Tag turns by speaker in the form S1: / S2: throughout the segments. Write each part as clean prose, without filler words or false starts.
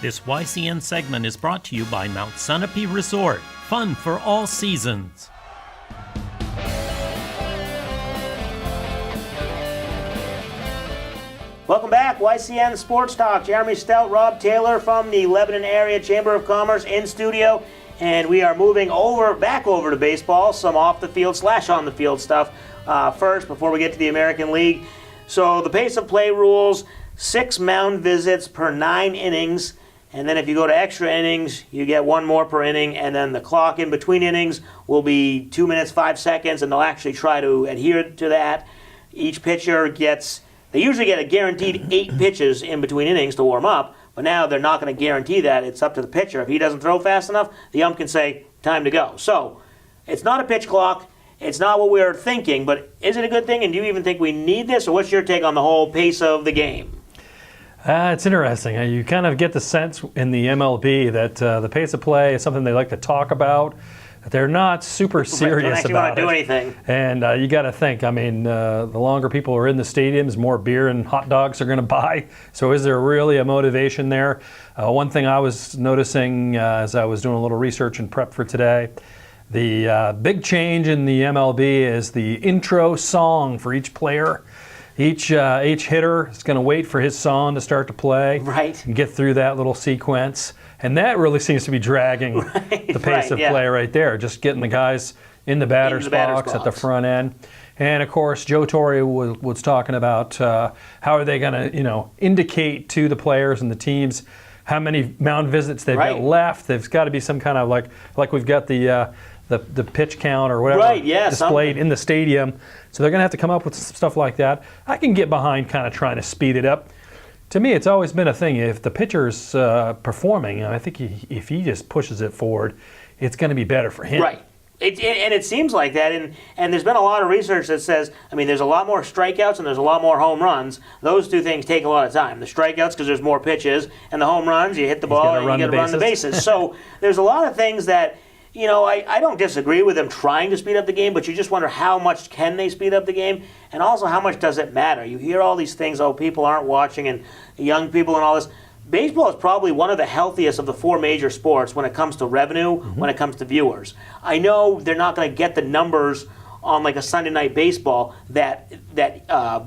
S1: This YCN segment is brought to you by Mount Sunapee Resort. Fun for all seasons.
S2: Welcome back, YCN Sports Talk. Jeremy Stout, Rob Taylor from the Lebanon Area Chamber of Commerce in studio. And we are moving back over to baseball, some off the field / on the field stuff first before we get to the American League. So the pace of play rules, 6 mound visits per 9 innings. And then if you go to extra innings, you get 1 more per inning. And then the clock in between innings will be 2 minutes, 5 seconds. And they'll actually try to adhere to that. Each pitcher they usually get a guaranteed 8 pitches in between innings to warm up. But now they're not going to guarantee that. It's up to the pitcher. If he doesn't throw fast enough, the ump can say, time to go. So it's not a pitch clock. It's not what we were thinking. But is it a good thing? And do you even think we need this? Or what's your take on the whole pace of the game?
S3: It's interesting. You kind of get the sense in the MLB that the pace of play is something they like to talk about. They're not super serious about it.
S2: Don't actually want to do anything.
S3: And you got to think, I mean, the longer people are in the stadiums, more beer and hot dogs are going to buy. So is there really a motivation there? One thing I was noticing as I was doing a little research and prep for today, the big change in the MLB is the intro song for each player. Each hitter is going to wait for his song to start to play,
S2: right,
S3: and get through that little sequence. And that really seems to be dragging the pace of play right there, just getting the guys in the batter's box at the front end. And, of course, Joe Torre was talking about how are they going to, indicate to the players and the teams how many mound visits they've got left. There's got to be some kind of like we've got the pitch count or whatever displayed in the stadium. So they're going to have to come up with stuff like that. I can get behind kind of trying to speed it up. To me, it's always been a thing. If the pitcher's performing, I think if he just pushes it forward, it's going to be better for him.
S2: Right. And it seems like that. And there's been a lot of research that says, there's a lot more strikeouts and there's a lot more home runs. Those two things take a lot of time. The strikeouts because there's more pitches, and the home runs, you hit the ball and you got to run the bases. So there's a lot of things that, I don't disagree with them trying to speed up the game, but you just wonder how much can they speed up the game, and also how much does it matter? You hear all these things, people aren't watching, and young people and all this. Baseball is probably one of the healthiest of the 4 major sports when it comes to revenue, when it comes to viewers. I know they're not going to get the numbers on like a Sunday night baseball that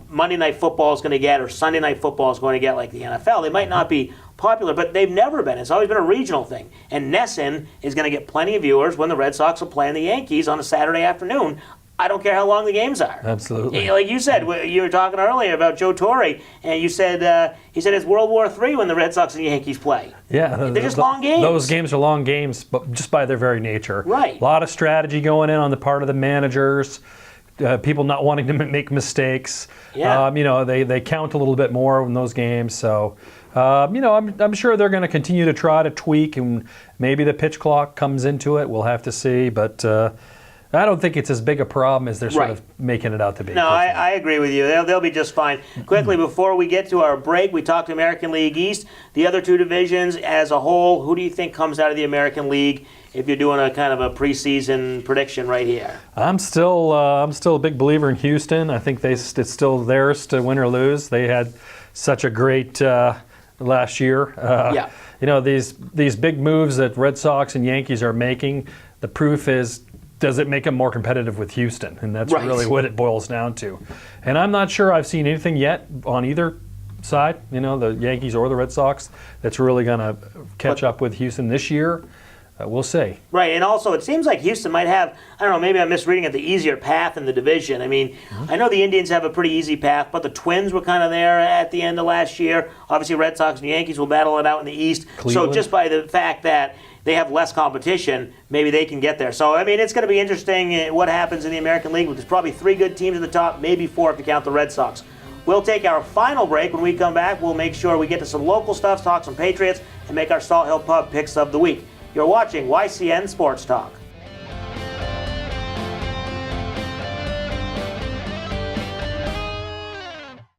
S2: Monday night football is going to get, or Sunday night football is going to get like the NFL. They might not be popular, but they've never been. It's always been a regional thing. And Nesson is going to get plenty of viewers when the Red Sox are playing the Yankees on a Saturday afternoon. I don't care how long the games are.
S3: Absolutely.
S2: Like you said, you were talking earlier about Joe Torre, and you said he said it's World War III when the Red Sox and Yankees play.
S3: Yeah,
S2: they're just long games.
S3: Those games are long games, but just by their very nature.
S2: Right.
S3: A lot of strategy going in on the part of the managers. People not wanting to make mistakes.
S2: Yeah.
S3: They count a little bit more in those games. So, I'm sure they're going to continue to try to tweak, and maybe the pitch clock comes into it. We'll have to see, but I don't think it's as big a problem as they're sort of making it out to be.
S2: No, I agree with you. They'll be just fine. Quickly, before we get to our break, we talked American League East. The other 2 divisions as a whole, who do you think comes out of the American League if you're doing a kind of a preseason prediction right here?
S3: I'm still a big believer in Houston. I think it's still theirs to win or lose. They had such a great last year. These big moves that Red Sox and Yankees are making, the proof is, does it make them more competitive with Houston? And that's really what it boils down to. And I'm not sure I've seen anything yet on either side, the Yankees or the Red Sox, that's really going to catch up with Houston this year. We'll see.
S2: Right, and also it seems like Houston might have, I don't know, maybe I'm misreading it, the easier path in the division. I know the Indians have a pretty easy path, but the Twins were kind of there at the end of last year. Obviously, Red Sox and Yankees will battle it out in the East.
S3: Cleveland.
S2: So just by the fact that they have less competition, maybe they can get there. So, it's going to be interesting what happens in the American League. There's probably 3 good teams at the top, maybe 4 if you count the Red Sox. We'll take our final break. When we come back, we'll make sure we get to some local stuff, talk some Patriots, and make our Salt Hill Pub picks of the week. You're watching YCN Sports Talk.